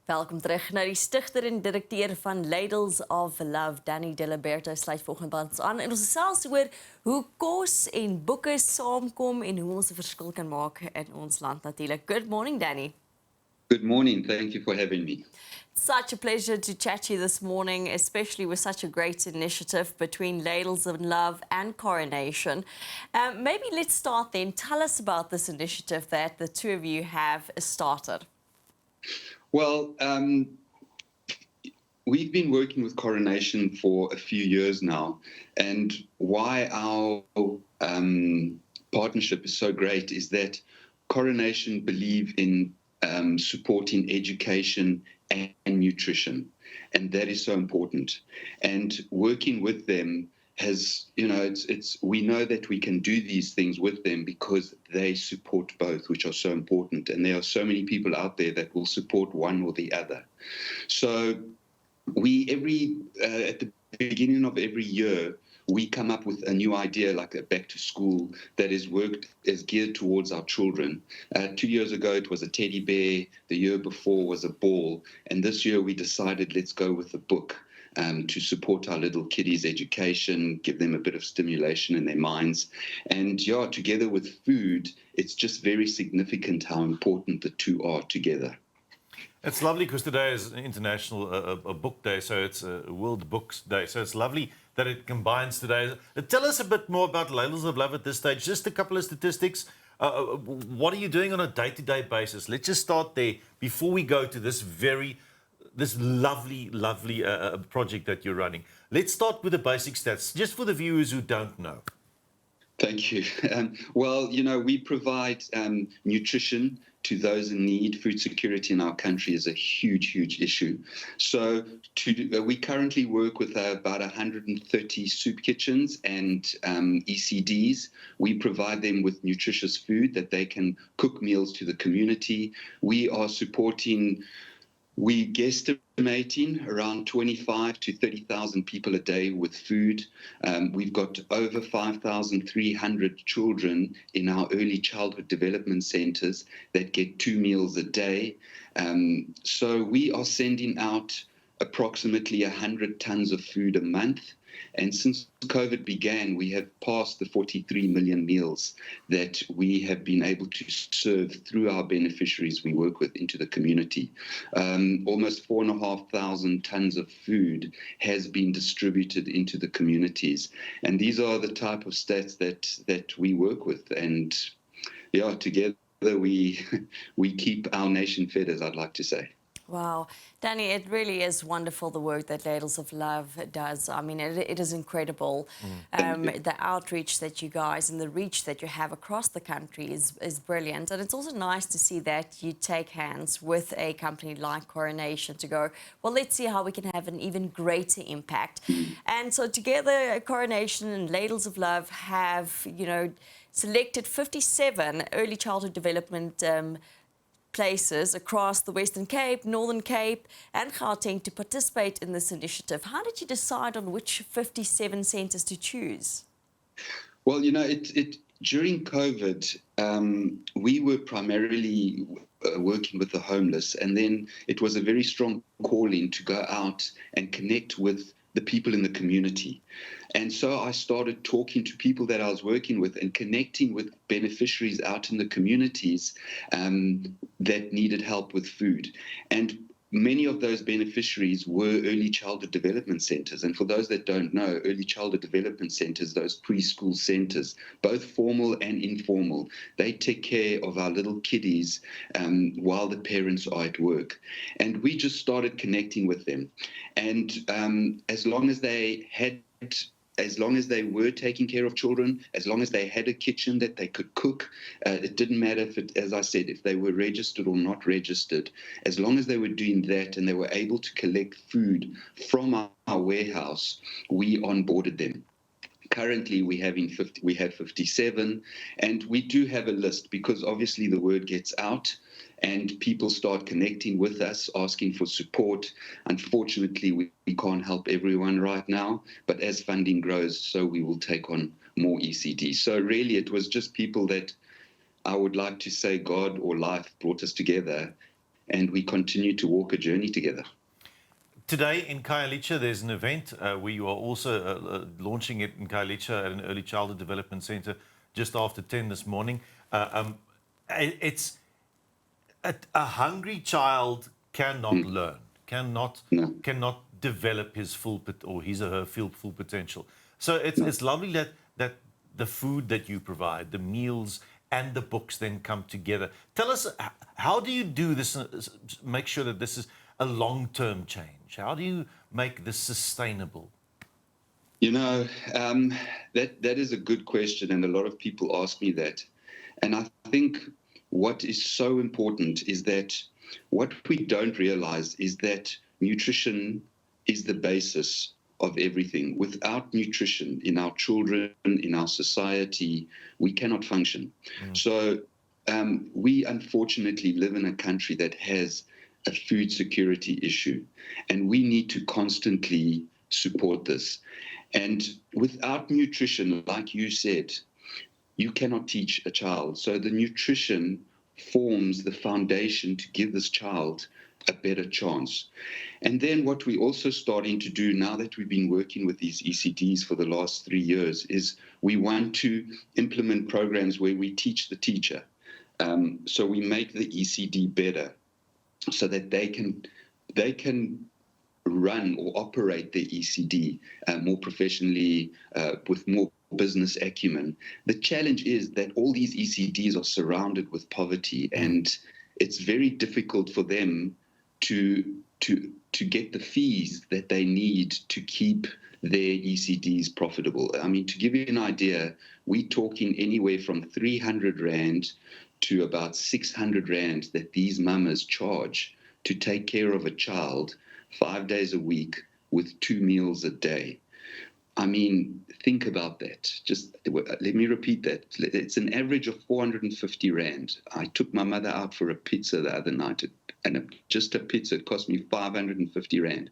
Welkom terug. Nou, die stigter en direkteur van Ladles of Love, Diliberto, sluit volgende by ons aan. En ons gesels oor hoe kos en boeke saamkom en hoe ons 'n verskil kan maak in ons land natuurlik. Good morning, Danny. Good morning. Thank you for having me. Such a pleasure to chat to you this morning, especially with such a great initiative between Ladles of Love and Coronation. Maybe let's start then. Tell us about this initiative that the two of you have started. Well, we've been working with Coronation for a few years now, and why our partnership is so great is that Coronation believe in supporting education and nutrition, and that is so important. And working with them has, we know that we can do these things with them because they support both, which are so important. And there are so many people out there that will support one or the other. So at the beginning of every year, we come up with a new idea, like a back to school, that is geared towards our children. 2 years ago, it was a teddy bear. The year before was a ball. And this year we decided, let's go with a book to support our little kiddies' education, give them a bit of stimulation in their minds. And together with food, it's just very significant how important the two are together. It's lovely because today is an international a book day, so it's a World Books Day. So it's lovely that it combines today. Tell us a bit more about Ladles of Love at this stage. Just a couple of statistics. What are you doing on a day-to-day basis? Let's just start there before we go to this lovely project that you're running. Let's start with the basic stats, just for the viewers who don't know. Thank you. Well, we provide nutrition to those in need. Food security in our country is a huge issue. So we currently work with about 130 soup kitchens and ECDs. We provide them with nutritious food that they can cook meals to the community. We guesstimating around 25 to 30,000 people a day with food. We've got over 5,300 children in our early childhood development centers that get 2 meals a day. So we are sending out approximately 100 tons of food a month. And since COVID began, we have passed the 43 million meals that we have been able to serve through our beneficiaries we work with into the community. Almost 4,500 tons of food has been distributed into the communities. And these are the type of stats that we work with. And together we keep our nation fed, as I'd like to say. Wow. Danny, it really is wonderful, the work that Ladles of Love does. I mean, it is incredible. The outreach that you guys and the reach that you have across the country is brilliant. And it's also nice to see that you take hands with a company like Coronation to go, well, let's see how we can have an even greater impact. And so together, Coronation and Ladles of Love have, selected 57 early childhood development places across the Western Cape, Northern Cape and Gauteng to participate in this initiative. How did you decide on which 57 centres to choose? Well, during COVID, we were primarily working with the homeless, and then it was a very strong calling to go out and connect with the people in the community. And so I started talking to people that I was working with and connecting with beneficiaries out in the communities that needed help with food. And many of those beneficiaries were early childhood development centers. And for those that don't know, early childhood development centers, those preschool centers, both formal and informal, they take care of our little kiddies while the parents are at work. And we just started connecting with them. And as long as they were taking care of children, as long as they had a kitchen that they could cook, it didn't matter if they were registered or not registered. As long as they were doing that and they were able to collect food from our warehouse, we onboarded them. Currently, we have 57, and we do have a list because obviously the word gets out and people start connecting with us, asking for support. Unfortunately, we can't help everyone right now, but as funding grows, so we will take on more ECD. So really, it was just people that I would like to say God or life brought us together and we continue to walk a journey together. Today in Khayelitsha, there's an event where you are also launching it in Khayelitsha at an early childhood development center just after 10 this morning. It's a hungry child cannot learn, cannot develop his full or his or her full potential. So it's lovely that the food that you provide, the meals and the books then come together. Tell us, how do you do this? Make sure that this is a long-term change. How do you make this sustainable? You know, that is a good question, and a lot of people ask me that. And I think what is so important is that what we don't realize is that nutrition is the basis of everything. Without nutrition in our children, in our society, we cannot function. So we unfortunately live in a country that has a food security issue, and we need to constantly support this. And without nutrition, like you said, you cannot teach a child. So the nutrition forms the foundation to give this child a better chance. And then what we're also starting to do now that we've been working with these ECDs for the last 3 years is we want to implement programs where we teach the teacher. So we make the ECD better so that they can run or operate the ECD more professionally, with more business acumen. The challenge is that all these ECDs are surrounded with poverty, and it's very difficult for them to get the fees that they need to keep their ECDs profitable. I mean, to give you an idea, we're talking anywhere from 300 Rand to about 600 Rand that these mamas charge to take care of a child 5 days a week with 2 meals a day. I mean, think about that. Just let me repeat that. It's an average of 450 Rand. I took my mother out for a pizza the other night, and just a pizza, it cost me 550 Rand.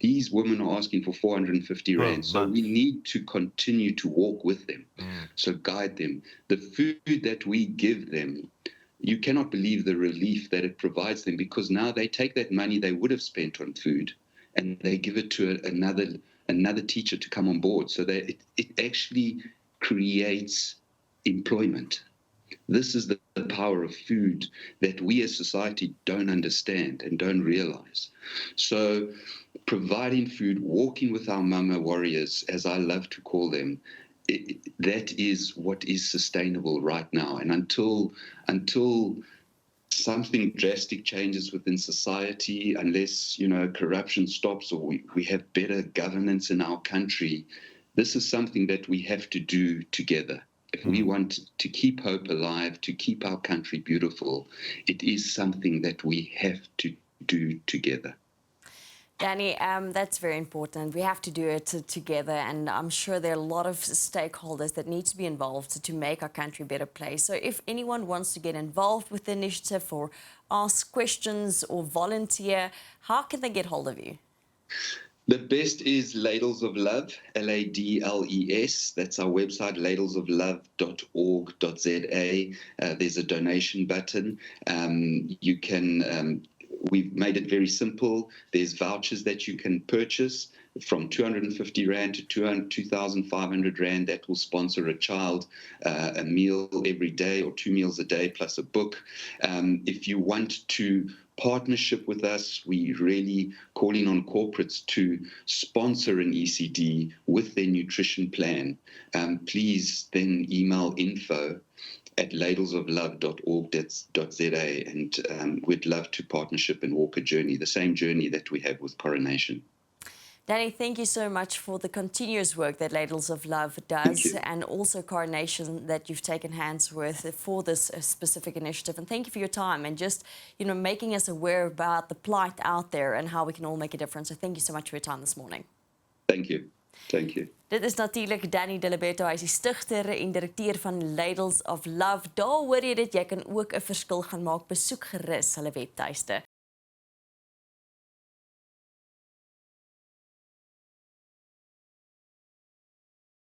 These women are asking for 450 Rand. So we need to continue to walk with them, so guide them. The food that we give them, you cannot believe the relief that it provides them, because now they take that money they would have spent on food and they give it to another teacher to come on board, so that it actually creates employment. This is the power of food that we as society don't understand and don't realize. So providing food, walking with our mama warriors, as I love to call them, that is what is sustainable right now. And until something drastic changes within society, unless, corruption stops or we have better governance in our country, this is something that we have to do together. If we want to keep hope alive, to keep our country beautiful, it is something that we have to do together. Danny, that's very important. We have to do it together, and I'm sure there are a lot of stakeholders that need to be involved to make our country a better place. So if anyone wants to get involved with the initiative or ask questions or volunteer, how can they get hold of you? The best is Ladles of Love, LADLES. That's our website, ladlesoflove.org.za. There's a donation button. You can... We've made it very simple. There's vouchers that you can purchase from 250 Rand to 2,500 Rand that will sponsor a child a meal every day or 2 meals a day plus a book. If you want to partnership with us, we really calling on corporates to sponsor an ECD with their nutrition plan. Please then email info@ladlesoflove.org.za, and we'd love to partnership and walk a journey, the same journey that we have with Coronation. Danny, thank you so much for the continuous work that Ladles of Love does, and also Coronation that you've taken hands with for this specific initiative. And thank you for your time and just, making us aware about the plight out there and how we can all make a difference. So thank you so much for your time this morning. Thank you. Thank you. Dit is natuurlik Danny Diliberto, hy is die stigter en direkteur van Ladles of Love. Daar hoor jy dit, jy kan ook 'n verskil gaan maak. Besoek gerus hulle webtuiste.